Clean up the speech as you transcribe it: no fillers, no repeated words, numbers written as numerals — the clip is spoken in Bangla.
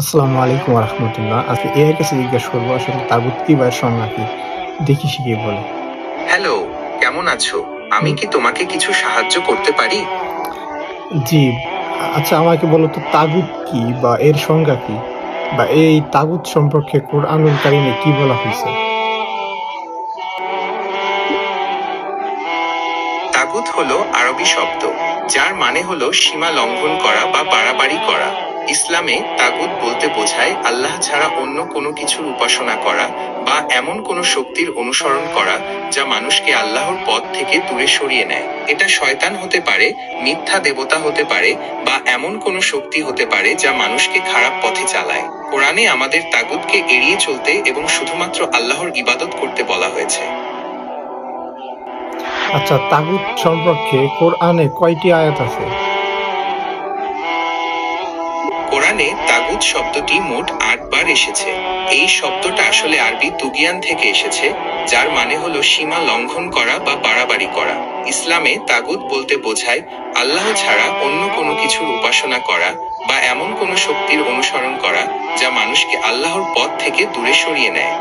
আসসালামু আলাইকুম রহমতুল্লাহ। আজকে এর কাছে জিজ্ঞেস করবো আসলে তাগুত কি বা এর সংজ্ঞা কি? দেখি সে কি বলে। হ্যালো, কেমন আছো? আমি হুম, কি তোমাকে কিছু সাহায্য করতে পারি? জি। আচ্ছা, আমাকে বলো তো তাগুত কি বা এর সংজ্ঞা কি? বা এই তাগুত সম্পর্কে কোরআনুল কারিমে কি বলা হইছে? তাগুত হলো আরবি শব্দ, যার মানে হলো সীমা লঙ্ঘন করা বা বাড়াবাড়ি করা। ইসলামে তাগুত বলতে বোঝায় আল্লাহ ছাড়া অন্য কোনো কিছুর উপাসনা করা বা এমন কোনো শক্তির অনুসরণ করা যা মানুষকে আল্লাহর পথ থেকে দূরে সরিয়ে নেয়। এটা শয়তান হতে পারে, মিথ্যা দেবতা হতে পারে, বা এমন কোনো শক্তি হতে পারে যা মানুষকে খারাপ পথে চালায়। কোরআনে আমাদের তাগুতকে এড়িয়ে চলতে এবং শুধুমাত্র আল্লাহর ইবাদত করতে বলা হয়েছে। আচ্ছা, তাগুত সম্পর্কে কোরআনে কয়টি আয়াত আছে? কোরআনে তাগুত শব্দটি মোট ৮ বার এসেছে। এই শব্দটা আসলে আরবি তুগিয়ান থেকে এসেছে, যার মানে হলো সীমা লঙ্ঘন করা বা বাড়াবাড়ি করা। ইসলামে তাগুত বলতে বোঝায় আল্লাহ ছাড়া অন্য কোনো কিছুর উপাসনা করা বা এমন কোনো শক্তির অনুসরণ করা যা মানুষকে আল্লাহর পথ থেকে দূরে সরিয়ে নেয়।